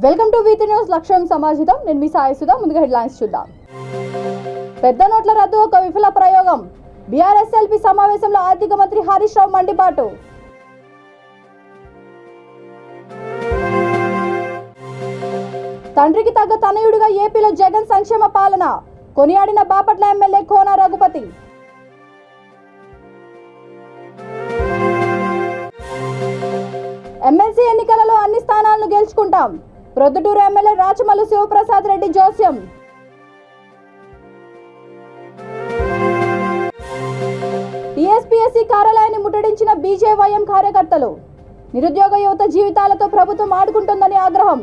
Welcome to Vithi news లక్ష్యం సమాజితం. నేను మీ సాయి సుధా. ముందుగా హెడ్లైన్స్ చూద్దాం. పెద్ద నోట్ల రద్దు ఒక విఫల ప్రయోగం. బీఆర్ఎస్ఎల్పీ సమావేశంలో ఆర్థిక మంత్రి హరీష్ రావు మండిపాటు. తండ్రికి తగ్గ తనయుడిగా ఏపీలో జగన్ సంక్షేమ పాలన కొనియాడిన బాపట్ల ఎమ్మెల్యే కోన రఘుపతి. ఎమ్మెల్సీ ఎన్నికలలో అన్ని స్థానాలను గెలుచుకుంటాం. ప్రొద్దుటూరు ఎమ్మెల్యే రాచమల్లు శివప్రసాద్ రెడ్డి జోస్యం. టీఎస్పీఎస్సీ కార్యాలయాన్ని ముట్టడించిన బీజేవైఎం కార్యకర్తలు. నిరుద్యోగ యువత జీవితాలతో ప్రభుత్వం ఆడుకుంటుందని ఆగ్రహం.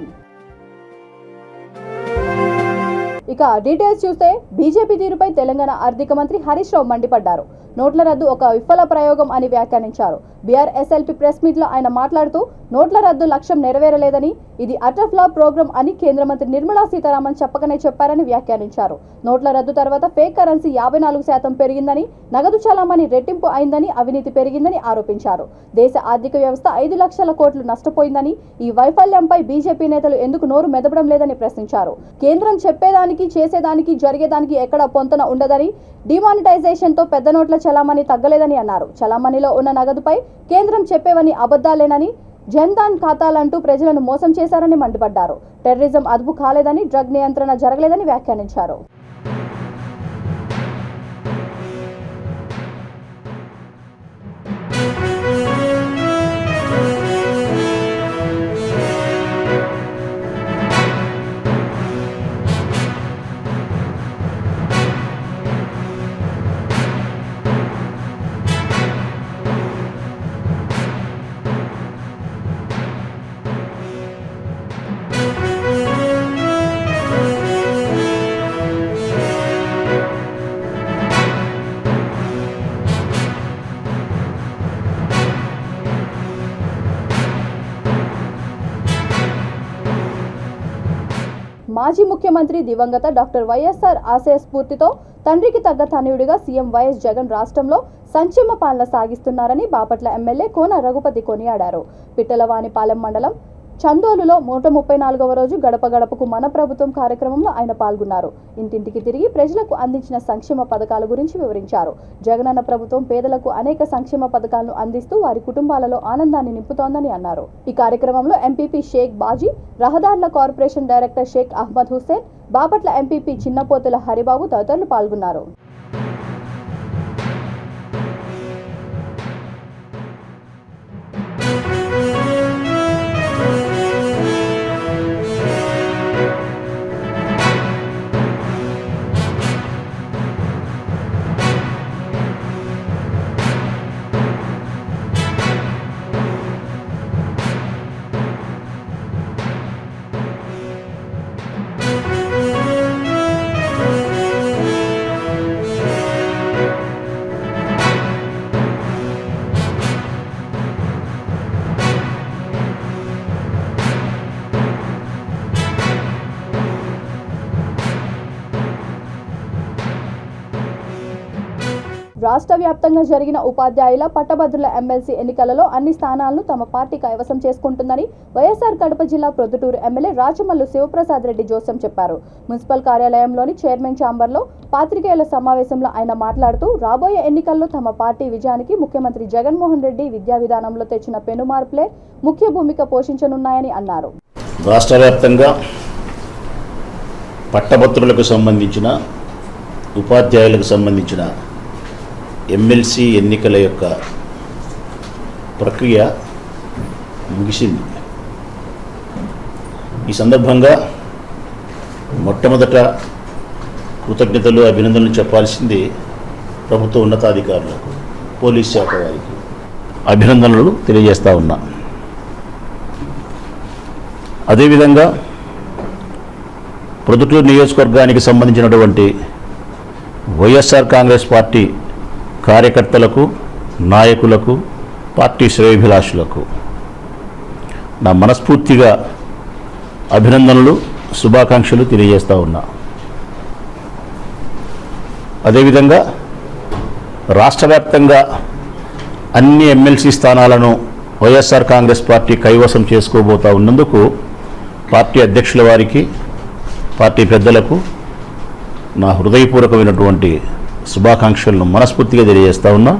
ఇక డీటెయిల్స్ చూస్తే బీజేపీ తీరుపై తెలంగాణ ఆర్థిక మంత్రి హరీష్ రావు మండిపడ్డారు. నోట్ల రద్దు ఒక విఫల ప్రయోగం అని వ్యాఖ్యానించారు. బీఆర్ఎస్ఎల్పీ ప్రెస్ మీట్ లో ఆయన మాట్లాడుతూ నోట్ల రద్దు లక్ష్యం నెరవేరలేదని, ఇది అటర్ ఫ్లాప్ ప్రోగ్రామ్ అని కేంద్ర మంత్రి నిర్మలా సీతారామన్ చెప్పకనే చెప్పారని వ్యాఖ్యానించారు. నోట్ల రద్దు తర్వాత ఫేక్ కరెన్సీ 54% పెరిగిందని, నగదు చలామణి రెట్టింపు అయిందని, అవినీతి పెరిగిందని ఆరోపించారు. దేశ ఆర్థిక వ్యవస్థ 5 లక్షల కోట్లు నష్టపోయిందని, ఈ వైఫల్యంపై బీజేపీ నేతలు ఎందుకు నోరు మెదపడం లేదని ప్రశ్నించారు. కేంద్రం చెప్పేదానికి చేసేదానికి జరిగేదానికి ఎక్కడ పొంతన ఉండదని, డిమానిటైజేషన్ తో పెద్ద నోట్ల చలామణి తగ్గలేదని అన్నారు. చలామణిలో ఉన్న నగదుపై కేంద్రం చెప్పేవని అబద్ధాలేనని, జన్ధన్ ఖాతాలంటూ ప్రజలను మోసం చేశారని మండిపడ్డారు. టెర్రరిజం అదుపు కాలేదని, డ్రగ్ నియంత్రణ జరగలేదని వ్యాఖ్యానించారు. మాజీ ముఖ్యమంత్రి దివంగత డాక్టర్ వైఎస్ఆర్ ఆశయ స్ఫూర్తితో తండ్రికి తగ్గ తనయుడిగా సీఎం వైఎస్ జగన్ రాష్ట్రంలో సంక్షేమ పాలన సాగిస్తున్నారని బాపట్ల ఎమ్మెల్యే కోన రఘుపతి కొనియాడారు. పిట్టలవానిపాలెం మండలం చందోలులో 134వ రోజు గడప గడపకు మన ప్రభుత్వం కార్యక్రమంలో ఆయన పాల్గొన్నారు. ఇంటింటికి తిరిగి ప్రజలకు అందించిన సంక్షేమ పథకాల గురించి వివరించారు. జగనన్న ప్రభుత్వం పేదలకు అనేక సంక్షేమ పథకాలను అందిస్తూ వారి కుటుంబాలలో ఆనందాన్ని నింపుతోందని అన్నారు. ఈ కార్యక్రమంలో ఎంపీపీ షేక్ బాజీ, రహదారుల corporation director Shaik Ahmed Hussain, Bapatla MPP Chinnapothula Haribabu తదితరులు పాల్గొన్నారు. రాష్ట్ర వ్యాప్తంగా జరిగిన ఉపాధ్యాయుల పట్టభద్రుల ఎమ్మెల్సీ ఎన్నికలలో అన్ని స్థానాలను తమ పార్టీ కైవసం చేసుకుంటుందని వైఎస్ఆర్ కడప జిల్లా ప్రొద్దుటూరు ఎమ్మెల్యే రాచమల్లు శివప్రసాద్ రెడ్డి జోస్యం చెప్పారు. మున్సిపల్ కార్యాలయంలోని చైర్మన్ ఛాంబర్లో పాత్రికేయుల సమావేశంలో ఆయన మాట్లాడుతూ రాబోయే ఎన్నికల్లో తమ పార్టీ విజయానికి ముఖ్యమంత్రి జగన్మోహన్ రెడ్డి విద్యా విధానంలో తెచ్చిన పెనుమార్పులే ముఖ్య భూమిక పోషించనున్నాయని అన్నారు. రాష్ట్ర వ్యాప్తంగా పట్టభద్రులకు సంబంధించిన, ఉపాధ్యాయులకు సంబంధించిన ఎమ్మెల్సీ ఎన్నికల యొక్క ప్రక్రియ ముగిసింది. ఈ సందర్భంగా మొట్టమొదట కృతజ్ఞతలు, అభినందనలు చెప్పాల్సింది ప్రభుత్వ ఉన్నతాధికారులకు, పోలీస్ శాఖ వారికి అభినందనలు తెలియజేస్తా ఉన్నా. అదేవిధంగా ప్రొద్దుటూరు నియోజకవర్గానికి సంబంధించినటువంటి వైఎస్ఆర్ కాంగ్రెస్ పార్టీ కార్యకర్తలకు, నాయకులకు, పార్టీ శ్రేయోభిలాషులకు నా మనస్ఫూర్తిగా అభినందనలు, శుభాకాంక్షలు తెలియజేస్తా ఉన్నా. అదేవిధంగా రాష్ట్ర వ్యాప్తంగా అన్ని ఎమ్మెల్సీ స్థానాలను వైఎస్ఆర్ కాంగ్రెస్ పార్టీ కైవసం చేసుకోబోతా ఉన్నందుకు పార్టీ అధ్యక్షుల వారికి, పార్టీ పెద్దలకు నా హృదయపూర్వకమైనటువంటి శుభాకాంక్షలను మనస్ఫూర్తిగా తెలియజేస్తా ఉన్నా.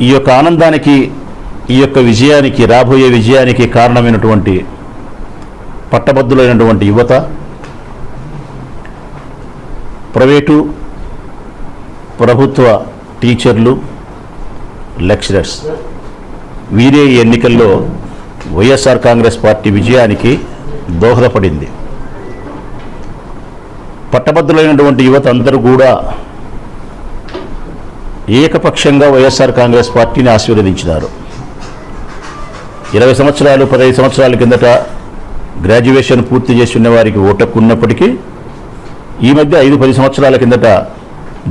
ఈ యొక్క ఆనందానికి, ఈ యొక్క విజయానికి, రాబోయే విజయానికి కారణమైనటువంటి పట్టభద్రులైనటువంటి యువత, ప్రైవేటు ప్రభుత్వ టీచర్లు, లెక్చరర్స్, వీరే ఈ ఎన్నికల్లో వైఎస్ఆర్ కాంగ్రెస్ పార్టీ విజయానికి దోహదపడింది. పట్టభద్రులైనటువంటి యువత అందరూ కూడా ఏకపక్షంగా వైఎస్ఆర్ కాంగ్రెస్ పార్టీని ఆశీర్వదించినారు. 20 సంవత్సరాలు 15 సంవత్సరాల కిందట గ్రాడ్యుయేషన్ పూర్తి చేసి ఉన్న వారికి ఓటకు ఉన్నప్పటికీ ఈ మధ్య 5-10 సంవత్సరాల కిందట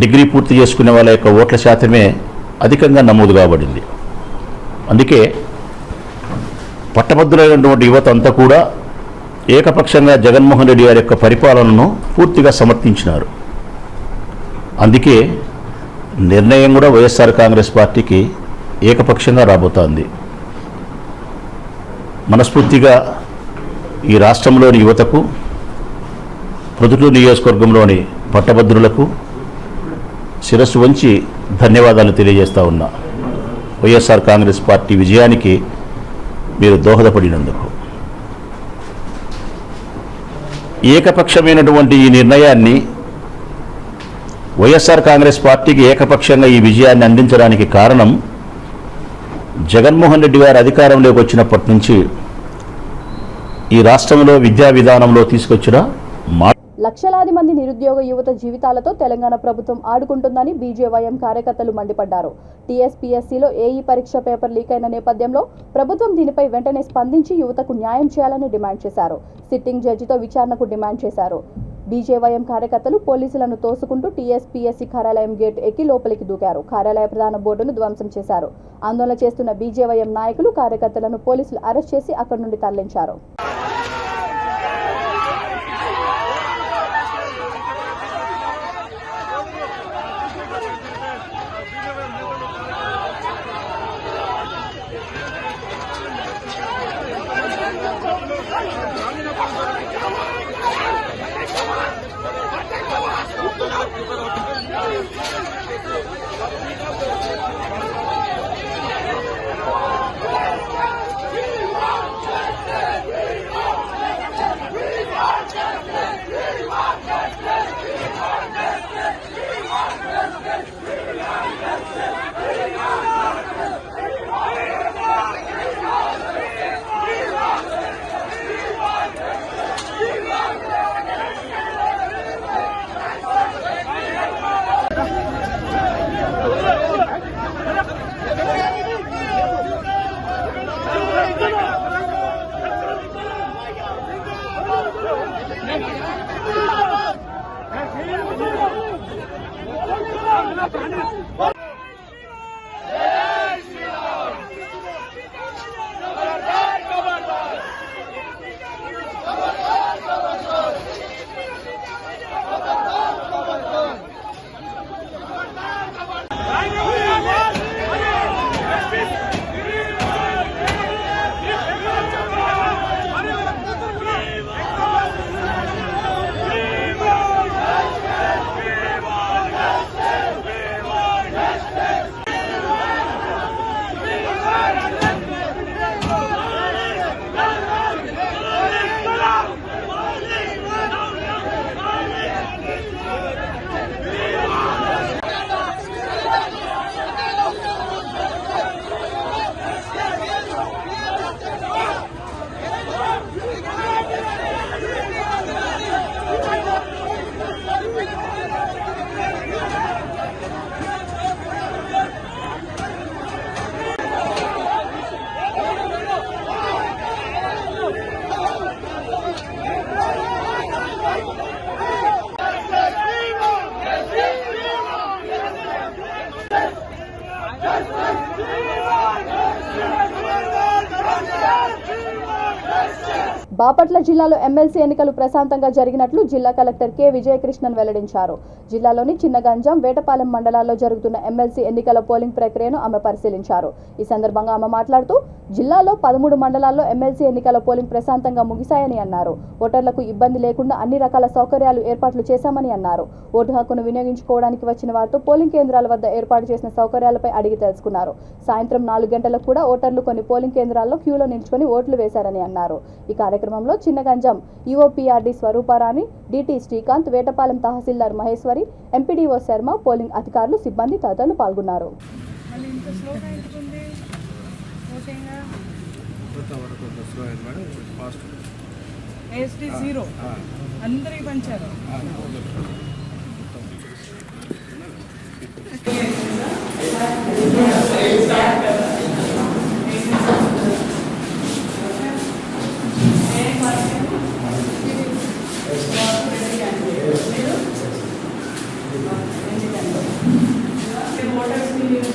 డిగ్రీ పూర్తి చేసుకునే వాళ్ళ యొక్క ఓట్ల శాతమే అధికంగా నమోదు కాబడింది. అందుకే పట్టభద్రులైనటువంటి యువత అంతా కూడా ఏకపక్షంగా జగన్మోహన్ రెడ్డి గారి యొక్క పరిపాలనను పూర్తిగా సమర్థించినారు. అందుకే నిర్ణయం కూడా వైఎస్ఆర్ కాంగ్రెస్ పార్టీకి ఏకపక్షంగా రాబోతోంది. మనస్ఫూర్తిగా ఈ రాష్ట్రంలోని యువతకు, ప్రొద్దుటూరు నియోజకవర్గంలోని పట్టభద్రులకు శిరస్సు వంచి ధన్యవాదాలు తెలియజేస్తా ఉన్నా. వైఎస్ఆర్ కాంగ్రెస్ పార్టీ విజయానికి మీరు దోహదపడినందుకు. ఏకపక్షమైనటువంటి ఈ నిర్ణయాన్ని, వైఎస్ఆర్ కాంగ్రెస్ పార్టీకి ఏకపక్షంగా ఈ విజయాన్ని అందించడానికి కారణం జగన్మోహన్ రెడ్డి గారు అధికారంలోకి వచ్చినప్పటి నుంచి ఈ రాష్ట్రంలో విద్యా విధానంలో తీసుకొచ్చిన లక్షలాది మంది నిరుద్యోగ యువత జీవితాలతో తెలంగాణ ప్రభుత్వం ఆడుకుంటుందని బీజేవైఎం కార్యకర్తలు మండిపడ్డారు. టీఎస్పీఎస్సీలో ఏఈ పరీక్ష పేపర్ లీక్ అయిన నేపథ్యంలో ప్రభుత్వం దీనిపై వెంటనే స్పందించి యువతకు న్యాయం చేయాలని డిమాండ్ చేశారు. సిట్టింగ్ జడ్జితో విచారణకు డిమాండ్ చేశారు. బీజేవైఎం కార్యకర్తలు పోలీసులను తోసుకుంటూ టీఎస్పీఎస్సీ కార్యాలయం గేట్ ఎక్కి లోపలికి దూకారు. కార్యాలయ ప్రధాన బోర్డును ధ్వంసం చేశారు. ఆందోళన చేస్తున్న బీజేవైఎం నాయకులు, కార్యకర్తలను పోలీసులు అరెస్ట్ చేసి అక్కడి నుండి తరలించారు. బాపట్ల జిల్లాలో ఎమ్మెల్సీ ఎన్నికలు ప్రశాంతంగా జరిగినట్లు జిల్లా కలెక్టర్ కె విజయకృష్ణన్ వెల్లడించారు. జిల్లాలోని చిన్నగంజాం, వేటపాలెం మండలాల్లో జరుగుతున్న ఎమ్మెల్సీ ఎన్నికల పోలింగ్ ప్రక్రియను ఆమె పరిశీలించారు. ఈ సందర్భంగా ఆమె మాట్లాడుతూ జిల్లాలో 13 మండలాల్లో ఎమ్మెల్సీ ఎన్నికల పోలింగ్ ప్రశాంతంగా ముగిశాయని అన్నారు. ఓటర్లకు ఇబ్బంది లేకుండా అన్ని రకాల సౌకర్యాలు ఏర్పాట్లు చేశామని అన్నారు. ఓటు హక్కును వినియోగించుకోవడానికి వచ్చిన వారితో పోలింగ్ కేంద్రాల వద్ద ఏర్పాటు చేసిన సౌకర్యాలపై అడిగి తెలుసుకున్నారు. సాయంత్రం 4 గంటలకు కూడా ఓటర్లు కొన్ని పోలింగ్ కేంద్రాల్లో క్యూలో నిల్చుకొని ఓట్లు వేశారని అన్నారు. ఈ కార్యక్రమంలో చిన్నగంజాం ఈఓపీఆర్డీ స్వరూపారాణి, డిటి శ్రీకాంత్, వేటపాలెం తహసీల్దార్ మహేశ్వరి, ఎంపీడీఓ శర్మ, పోలింగ్ అధికారులు, సిబ్బంది తదితరులు పాల్గొన్నారు. అందరికి పంచారు.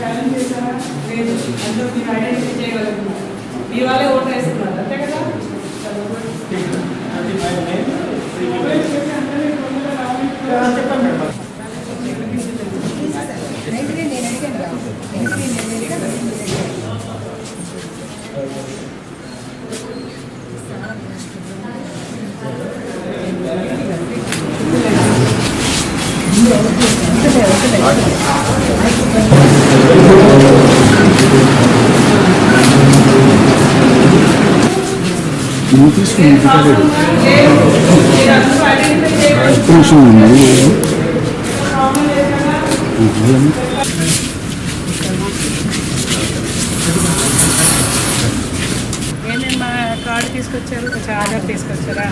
ఛాలెంజ్ చేశారా? లేదు. అందులో మీరు ఐడెంటిఫై చేయగలుగుతున్నారు. మీ వాళ్ళే ఓటు వేస్తున్నారు అంతే కదా. ఏమేమా కార్డు తీసుకొచ్చారు? ఆధార్ తీసుకొచ్చారా?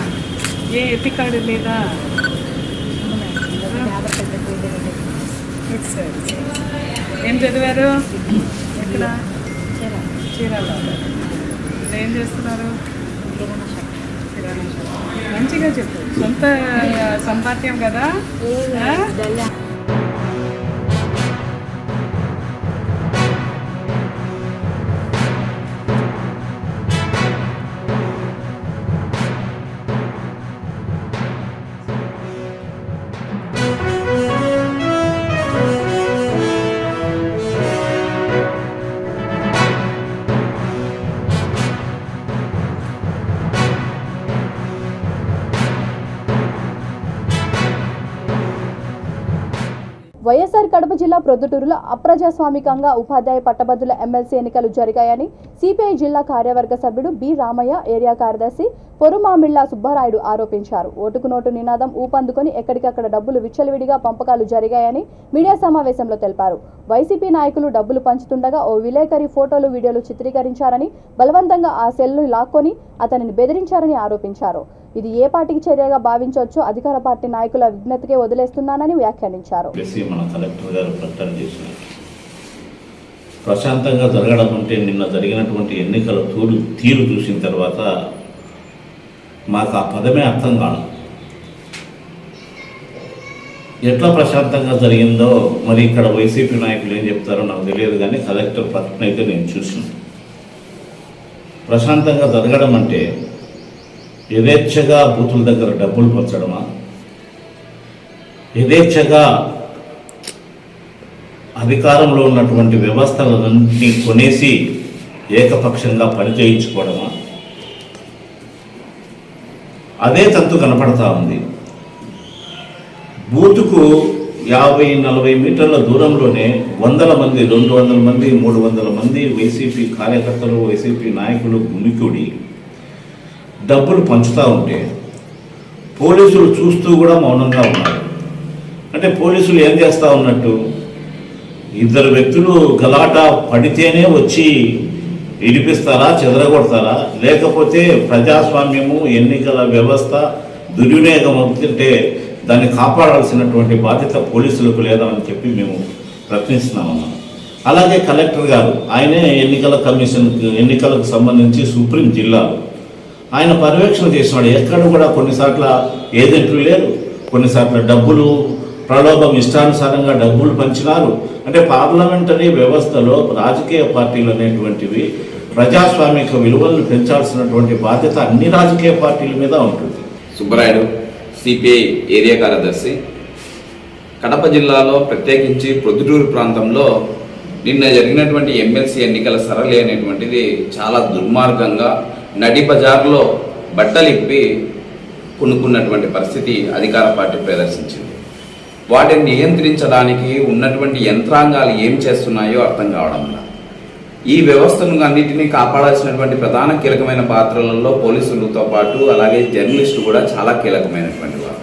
ఏ ఎపిక్ కార్డు లేదా? ఏం చదివారు? ఎక్కడ? చీరాల. ఏం చేస్తున్నారు? మంచిగా చెప్పు. సొంత సంపాద్యం కదా. వైఎస్ఆర్ కడప జిల్లా ప్రొద్దుటూరులో అప్రజాస్వామికంగా ఉపాధ్యాయ పట్టభద్రుల ఎమ్మెల్సీ ఎన్నికలు జరిగాయని సిపిఐ జిల్లా కార్యవర్గ సభ్యుడు బి రామయ్య, ఏరియా కార్యదర్శి పొరుమామిళ్ల సుబ్బారాయుడు ఆరోపించారు. ఓటుకు నోటు నినాదం ఊపందుకొని ఎక్కడికక్కడ డబ్బులు విచ్చలవిడిగా పంపకాలు జరిగాయని మీడియా సమావేశంలో తెలిపారు. వైసీపీ నాయకులు డబ్బులు పంచుతుండగా ఓ విలేకరి ఫోటోలు, వీడియోలు చిత్రీకరించారని, బలవంతంగా ఆ సెల్ను లాక్కొని అతనిని బెదిరించారని ఆరోపించారు. ఇది ఏ పార్టీకి చర్యగా భావించవచ్చో అధికార పార్టీ నాయకుల విజ్ఞతకే వదిలేస్తున్నానని వ్యాఖ్యానించారు. మన కలెక్టర్ గారు ప్రకటన చేసినారు. ప్రశాంతంగా జరగడం అంటే నిన్న జరిగినటువంటి ఎన్నికల తీరు చూసిన తర్వాత మాకు ఆ పదమే అర్థం కాదు. ఎట్లా ప్రశాంతంగా జరిగిందో మరి ఇక్కడ వైసీపీ నాయకులు ఏం చెప్తారో నాకు తెలియదు, కానీ కలెక్టర్ ప్రకటన అయితే నేను చూసినాను. ప్రశాంతంగా జరగడం అంటే యథేచ్ఛగా బూతుల దగ్గర డబ్బులు పంచడమా, యథేచ్ఛగా అధికారంలో ఉన్నటువంటి వ్యవస్థలన్నింటినీ కొనేసి ఏకపక్షంగా పనిచేయించుకోవడమా? అదే తంతు కనపడతా ఉంది. బూతుకు 50-40 మీటర్ల దూరంలోనే 100 మంది, 200 మంది, 300 మంది వైసీపీ కార్యకర్తలు, వైసీపీ నాయకులు గుమికూడి డబ్బులు పంచుతూ ఉంటే పోలీసులు చూస్తూ కూడా మౌనంగా ఉన్నారు. అంటే పోలీసులు ఏం చేస్తూ ఉన్నట్టు, ఇద్దరు వ్యక్తులు గలాట పడితేనే వచ్చి ఇడిపిస్తారా, చెదరగొడతారా, లేకపోతే ప్రజాస్వామ్యము, ఎన్నికల వ్యవస్థ దుర్వినియోగం అవుతుంటే దాన్ని కాపాడాల్సినటువంటి బాధ్యత పోలీసులకు లేదా అని చెప్పి మేము ప్రశ్నిస్తున్నామన్నా. అలాగే కలెక్టర్ గారు, ఆయనే ఎన్నికలకు సంబంధించి సుప్రీం జిల్లాలో ఆయన పర్యవేక్షణ చేసినాడు. ఎక్కడ కూడా కొన్నిసార్లు ఏజెంట్లు లేరు, కొన్నిసార్లు డబ్బులు ప్రలోభం ఇష్టానుసారంగా డబ్బులు పంచినారు. అంటే పార్లమెంటరీ వ్యవస్థలో రాజకీయ పార్టీలు అనేటువంటివి ప్రజాస్వామిక విలువలను పెంచాల్సినటువంటి బాధ్యత అన్ని రాజకీయ పార్టీల మీద ఉంటుంది. సుబ్బరాయుడు, సిపిఐ ఏరియా కార్యదర్శి. కడప జిల్లాలో ప్రత్యేకించి ప్రొద్దుటూరు ప్రాంతంలో నిన్న జరిగినటువంటి ఎమ్మెల్సీ ఎన్నికల సరళి అనేటువంటిది చాలా దుర్మార్గంగా నడి బజార్లో బట్టలిప్పి కొనుక్కున్నటువంటి పరిస్థితి అధికార పార్టీ ప్రదర్శించింది. వాటిని నియంత్రించడానికి ఉన్నటువంటి యంత్రాంగాలు ఏం చేస్తున్నాయో అర్థం కావడం లేదు. ఈ వ్యవస్థను అన్నిటినీ కాపాడాల్సినటువంటి ప్రధాన కీలకమైన పాత్రలలో పోలీసులతో పాటు అలాగే జర్నలిస్టులు కూడా చాలా కీలకమైనటువంటి వారు.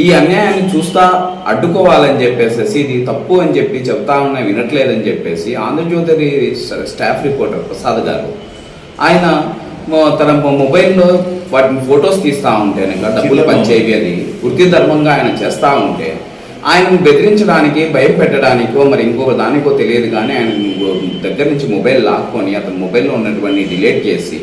ఈ అన్యాయాన్ని చూస్తా అడ్డుకోవాలని చెప్పేసి ఇది తప్పు అని చెప్పి చెప్తా ఉన్నా వినట్లేదని చెప్పేసి ఆంధ్రజ్యోతి స్టాఫ్ రిపోర్టర్ ప్రసాద్ గారు ఆయన తన మొబైల్లో వాటిని ఫొటోస్ తీస్తూ ఉంటే డబ్బులు పంచేవి అది వృత్తి ధర్మంగా ఆయన చేస్తూ ఉంటే ఆయనను బెదిరించడానికి భయం పెట్టడానికో మరి ఇంకో దానికో తెలియదు కానీ ఆయన దగ్గర నుంచి మొబైల్ లాక్కొని అతని మొబైల్లో ఉన్నటువంటి డిలీట్ చేసి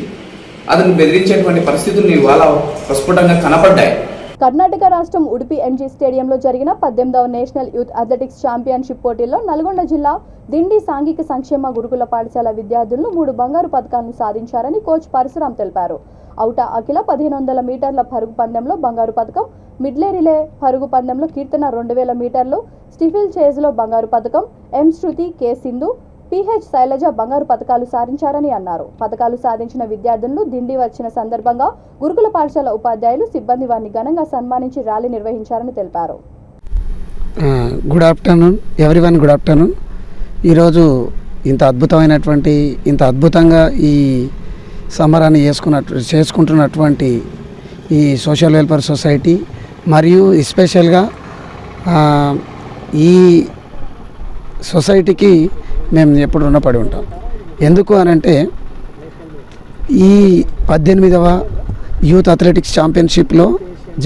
అతను బెదిరించేటువంటి పరిస్థితులు ఇవాళ ప్రస్ఫుటంగా కనపడ్డాయి. కర్ణాటక రాష్ట్రం ఉడిపి ఎన్జీ స్టేడియంలో జరిగిన 18వ నేషనల్ యూత్ అథ్లెటిక్స్ ఛాంపియన్షిప్ పోటీల్లో నల్గొండ జిల్లా దిండి సాంఘిక సంక్షేమ గురుకుల పాఠశాల విద్యార్థులు 3 బంగారు పతకాలను సాధించారని కోచ్ పరశురాం తెలిపారు. ఔటా అఖిల 1500 మీటర్ల పరుగు పందెంలో బంగారు పతకం, మిడ్లే రిలే పరుగు పందెంలో కీర్తన 2000 మీటర్లు, స్టిఫిల్ చేజ్లో బంగారు పతకం, ఎం శృతి, కె సింధు, పిహెచ్ శైలజ బంగారు పతకాలు సాధించారని అన్నారు. పతకాలు సాధించిన విద్యార్థులను దిండి వచ్చిన సందర్భంగా గురుకుల పాఠశాల ఉపాధ్యాయులు, సిబ్బంది వారిని ఘనంగా సన్మానించి ర్యాలీ నిర్వహించారని తెలిపారు. Good afternoon everyone, good afternoon. ఈరోజు ఇంత అద్భుతంగా ఈ సంబరాన్ని చేసుకుంటున్నటువంటి ఈ సోషల్ వెల్ఫేర్ సొసైటీ మరియు ఎస్పెషల్గా ఈ సొసైటీకి మేము ఎప్పుడు రుణపడి ఉంటాం. ఎందుకు అనంటే ఈ 18వ యూత్ అథ్లెటిక్స్ ఛాంపియన్షిప్లో,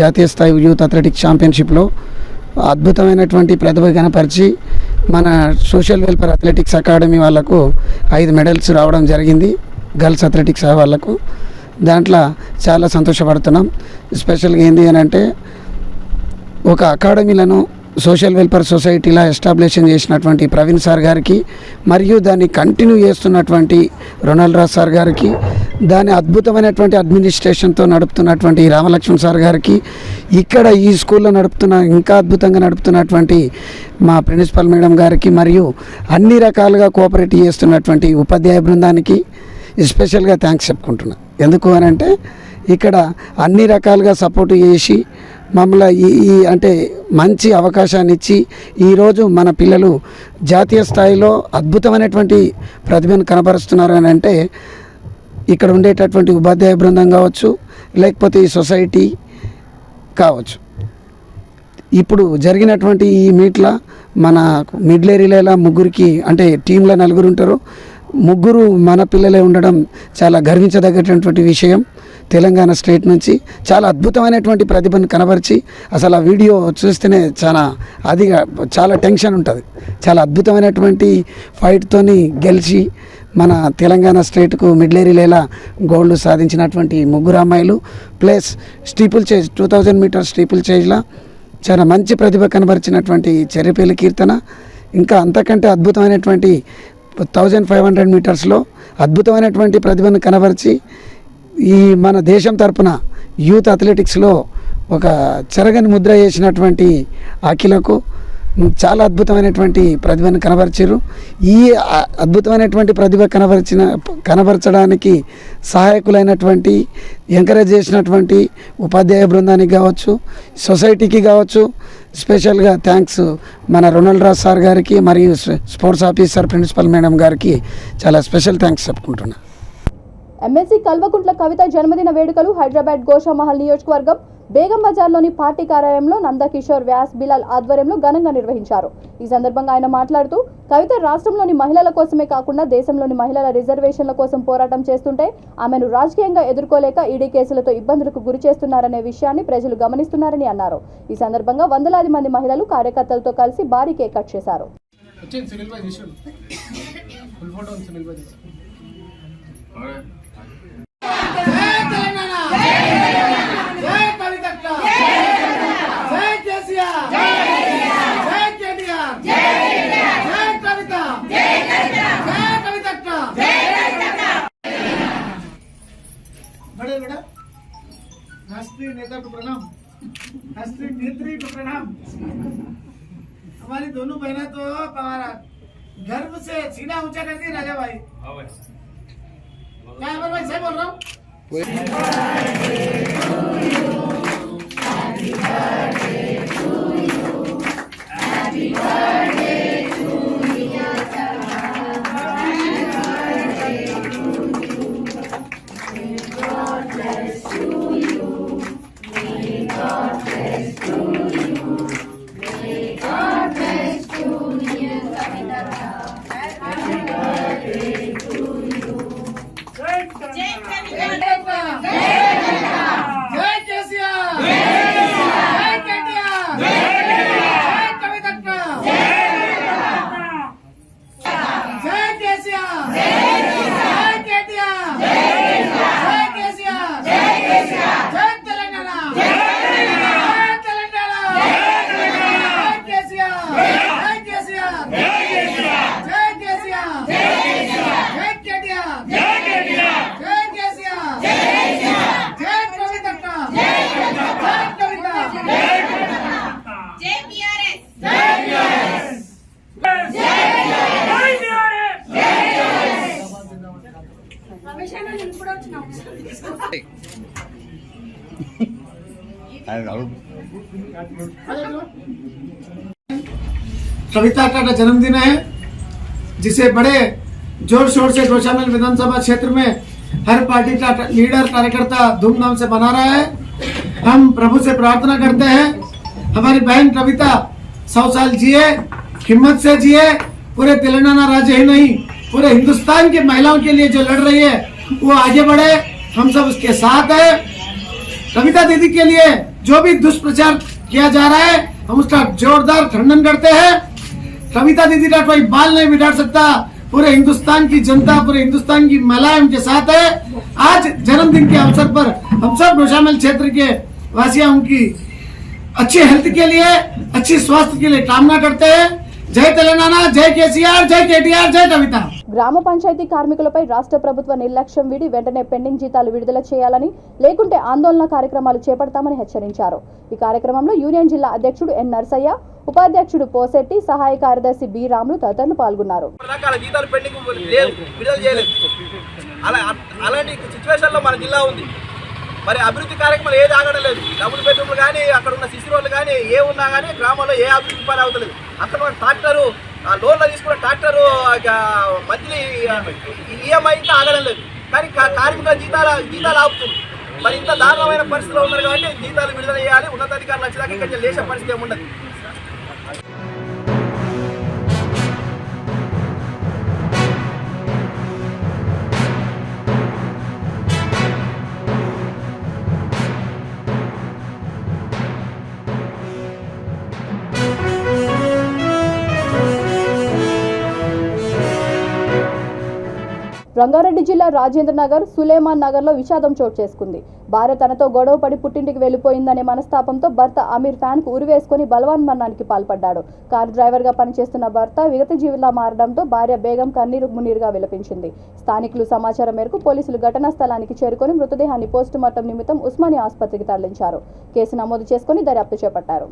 జాతీయ స్థాయి యూత్ అథ్లెటిక్స్ ఛాంపియన్షిప్లో అద్భుతమైనటువంటి ప్రతిభ కనపరిచి మన సోషల్ వెల్ఫేర్ అథ్లెటిక్స్ అకాడమీ వాళ్ళకు 5 మెడల్స్ రావడం జరిగింది. గర్ల్స్ అథ్లెటిక్స్ వాళ్ళకు దాంట్లో చాలా సంతోషపడుతున్నాం. స్పెషల్గా ఏంటి అని అంటే ఒక అకాడమీలను సోషల్ వెల్ఫేర్ సొసైటీలా ఎస్టాబ్లిషన్ చేసినటువంటి ప్రవీణ్ సార్ గారికి మరియు దాన్ని కంటిన్యూ చేస్తున్నటువంటి రొనాల్డ్ రాజ్ సార్ గారికి, దాని అద్భుతమైనటువంటి అడ్మినిస్ట్రేషన్తో నడుపుతున్నటువంటి రామలక్ష్మణ్ సార్ గారికి, ఇక్కడ ఈ స్కూల్లో ఇంకా అద్భుతంగా నడుపుతున్నటువంటి మా ప్రిన్సిపల్ మేడం గారికి మరియు అన్ని రకాలుగా కోఆపరేట్ చేస్తున్నటువంటి ఉపాధ్యాయ బృందానికి ఎస్పెషల్గా థ్యాంక్స్ చెప్పుకుంటున్నా. ఎందుకు అని అంటే ఇక్కడ అన్ని రకాలుగా సపోర్ట్ చేసి మమ్మల్ని ఈ అంటే మంచి అవకాశాన్ని ఇచ్చి ఈరోజు మన పిల్లలు జాతీయ స్థాయిలో అద్భుతమైనటువంటి ప్రతిభను కనబరుస్తున్నారు అని అంటే ఇక్కడ ఉండేటటువంటి ఉపాధ్యాయ బృందం కావచ్చు, లేకపోతే ఈ సొసైటీ కావచ్చు. ఇప్పుడు జరిగినటువంటి ఈ మీట్లో మన మిడ్లే రిలేలా ముగ్గురికి అంటే టీంలో 4 ఉంటారు, 3 మన పిల్లలే ఉండడం చాలా గర్వించదగ్గటువంటి విషయం. తెలంగాణ స్టేట్ నుంచి చాలా అద్భుతమైనటువంటి ప్రతిభను కనబరిచి అసలు ఆ వీడియో చూస్తేనే చాలా టెన్షన్ ఉంటుంది. చాలా అద్భుతమైనటువంటి ఫైట్తోని గెలిచి మన తెలంగాణ స్టేట్కు మిడ్లే రిలేలా గోల్డ్ సాధించినటువంటి 3 అమ్మాయిలు ప్లస్ స్టీపుల్ చేజ్ 2000 మీటర్స్ స్టీపుల్ చేజ్లా చాలా మంచి ప్రతిభ కనబరిచినటువంటి చెర్రిపల్లి కీర్తన, ఇంకా అంతకంటే అద్భుతమైనటువంటి 1500 మీటర్స్లో అద్భుతమైనటువంటి ప్రతిభను కనబరిచి ఈ మన దేశం తరపున యూత్ అథ్లెటిక్స్లో ఒక చెరగని ముద్ర చేసినటువంటి అఖిలకు చాలా అద్భుతమైనటువంటి ప్రతిభను కనబరిచారు. ఈ అద్భుతమైనటువంటి ప్రతిభ కనబరచడానికి సహాయకులైనటువంటి ఎంకరేజ్ చేసినటువంటి ఉపాధ్యాయ బృందానికి కావచ్చు, సొసైటీకి కావచ్చు, స్పెషల్గా థ్యాంక్స్ మన రొనాల్డ్ రాజ్ సార్ గారికి మరియు స్పోర్ట్స్ ఆఫీసర్ ప్రిన్సిపల్ మేడం గారికి చాలా special thanks చెప్పుకుంటున్నా. MLC Kalvakuntla Kavitha జన్మదిన వేడుకలు హైదరాబాద్ గోషామహల్ నియోజకవర్గం బేగం బజార్లోని పార్టీ కార్యాలయంలో నందకిషోర్ వ్యాస్ బిలాల్ ఆధ్వర్యంలో ఘనంగా నిర్వహించారు. ఈ సందర్భంగా ఆయన మాట్లాడుతూ కవిత రాష్ట్రంలోని మహిళల కోసమే కాకుండా దేశంలోని మహిళల రిజర్వేషన్ల కోసం పోరాటం చేస్తుంటే ఆమెను రాజకీయంగా ఎదుర్కోలేక ఈడీ కేసులతో ఇబ్బందులకు గురి చేస్తున్నారనే విషయాన్ని ప్రజలు గమనిస్తున్నారని అన్నారు. ఈ సందర్భంగా వందలాది మంది మహిళలు కార్యకర్తలతో కలిసి భారీ కేక్ కట్ చేశారు. राष्ट्रीय नेता को प्रणाम, राष्ट्रीय नेत्री को प्रणाम। हमारी दोनों बहनें तो हमारा गर्व से सीना ऊंचा करती है राजा भाई। क्या अमर भाई सही बोल रहा हूँ? कविता का जन्मदिन है, जिसे बड़े जोर शोर से गौशामल विधानसभा क्षेत्र में हर पार्टी का लीडर कार्यकर्ता धूमधाम से मना रहा है। हम प्रभु से प्रार्थना करते हैं हमारी बहन कविता 100 साल जिए, हिम्मत से जिए, पूरे तेलंगाना राज्य ही नहीं पूरे हिंदुस्तान की महिलाओं के लिए जो लड़ रही है वो आगे बढ़े, हम सब उसके साथ है। कविता दीदी के लिए जो भी दुष्प्रचार किया जा रहा है हम उसका जोरदार खंडन करते हैं। कविता दीदी का कोई बाल नहीं बिगाड़ सकता, पूरे हिंदुस्तान की जनता, पूरे हिंदुस्तान की महिलाएं उनके साथ है। आज जन्मदिन के अवसर पर हम सब गौशामल क्षेत्र के वासियां उनकी अच्छी हेल्थ के लिए, अच्छी स्वास्थ्य के लिए कामना करते हैं। जय तेलंगाना, जय केसीआर, जय केटीआर, जय कविता। గ్రామ పంచాయతీ కార్మికులపై రాష్ట్ర ప్రభుత్వ నిర్లక్ష్యం వీడి వెంటనే పెండింగ్ జీతాలు విడుదల చేయాలని, లేకుంటే ఆందోళన కార్యక్రమాలు చేపడతామని హెచ్చరించారు. ఈ కార్యక్రమంలో యూనియన్ జిల్లా అధ్యక్షుడు ఎన్ నర్సయ్య, ఉపాధ్యక్షుడు పోసెట్టి, సహాయ కార్యదర్శి బి రాములు తదితరులు పాల్గొన్నారు. అలాంటి సిచ్యువేషన్ లో మన జిల్లా ఉంది. మరి అభివృద్ధి కార్యక్రమాలు ఏది ఆగడం లేదు. డబుల్ బెడ్రూమ్లు కానీ, అక్కడ ఉన్న సిసి రోడ్లు కానీ, ఏ ఉన్నా కానీ గ్రామంలో ఏ అభివృద్ధి పని అవుతలేదు. అక్కడ ట్రాక్టరు లోన్లో తీసుకున్న ట్రాక్టరు మంత్లీ ఈఎంఐ ఇంకా ఆగడం లేదు. కానీ కార్మికుల జీతాలు ఆపుతుంది. మరి ఇంత దారుణమైన పరిస్థితిలో ఉన్నారు కాబట్టి జీతాలు విడుదల చేయాలి. ఉన్నతాధికారులు వచ్చేదాకా ఇక్కడ లేచే పరిస్థితి ఏముండదు. రంగారెడ్డి జిల్లా రాజేంద్ర నగర్, సులేమాన్ నగర్ లో విషాదం చోటు చేసుకుంది. భార్య తనతో గొడవ పడి పుట్టింటికి వెళ్లిపోయిందనే మనస్తాపంతో భర్త అమీర్ ఫ్యాన్ కు ఉరివేసుకుని బలవన్మరణానికి పాల్పడ్డాడు. కారు డ్రైవర్ గా పనిచేస్తున్న భర్త విగత జీవిలా మారడంతో భార్య బేగం కన్నీరు మున్నీరుగా విలపించింది. స్థానికులు సమాచారం మేరకు పోలీసులు ఘటనా స్థలానికి చేరుకొని మృతదేహాన్ని పోస్టుమార్టం నిమిత్తం ఉస్మానియా ఆసుపత్రికి తరలించారు. కేసు నమోదు చేసుకుని దర్యాప్తు చేపట్టారు.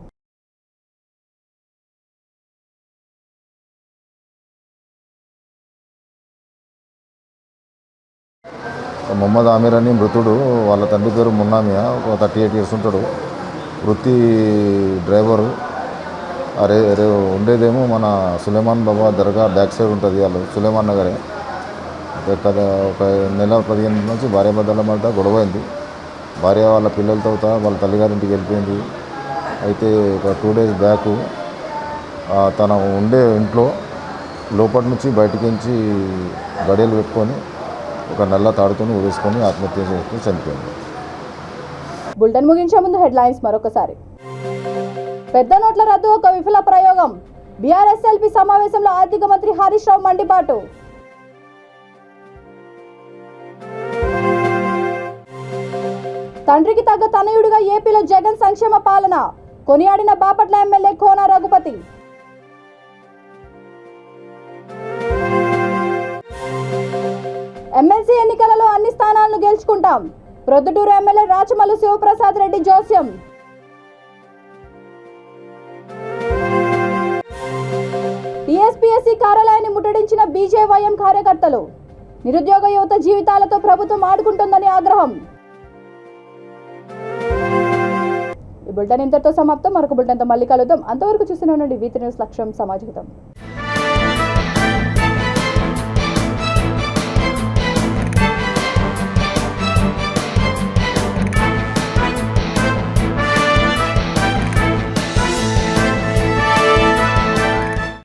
మొహమ్మద్ ఆమీర్ అని మృతుడు, వాళ్ళ తండ్రి పేరు మున్నామియా, ఒక 38 ఇయర్స్ ఉంటాడు. వృత్తి డ్రైవరు. ఉండేదేమో మన సులేమాన్ బాబా దర్గా బ్యాక్ సైడ్ ఉంటుంది. వాళ్ళు సులేమాన్ నగరే. ఒక నెల 15 నుంచి భార్య భర్తల మధ్య గొడవ అయింది. భార్య వాళ్ళ పిల్లలతో వాళ్ళ తల్లిగారింటికి వెళ్ళిపోయింది. అయితే ఒక 2 days బ్యాక్ తన ఉండే ఇంట్లో లోపటి నుంచి బయటికి నుంచి గడియలు పెట్టుకొని ఒక నల్ల తాడుతోని ఊరేసుకొని ఆత్మహత్య చేసుకుని చనిపోయింది. బులెటిన్ ముగించే ముందు హెడ్లైన్స్ మరొకసారి. పెద్ద నోట్ల రద్దు ఒక విఫల ప్రయోగం. బీఆర్ఎస్ఎల్పీ సమావేశంలో ఆర్థిక మంత్రి హరీష్ రావు మండిపాటు. తండ్రికి తగ్గ తనయుడిగా ఏపీలో జగన్ సంక్షేమ పాలన కొనియాడిన బాపట్ల ఎమ్మెల్యే కోన రఘుపతి. ఎమ్మెల్సీ ఎన్నికలలో అన్ని స్థానాలను గెలుచుకుంటాం. ప్రొద్దుటూరు ఎమ్మెల్యే రాచమల్లు శివప్రసాద్ రెడ్డి జోస్యం. టీఎస్పీఎస్సీ కార్యాలయాన్ని ముట్టడించిన బీజేవైఎం కార్యకర్తలు. నిరుద్యోగ యువత జీవితాలతో ప్రభుత్వం ఆడుకుంటుందని ఆగ్రహం. ఈ బులెటిన్ ఇంతటితో సమాప్తం. మరొక బులెటిన్తో మళ్ళీ కలుద్దాం. అంతవరకు చూస్తూనే ఉండండి V3 న్యూస్, లక్ష్యం సమాజహితం.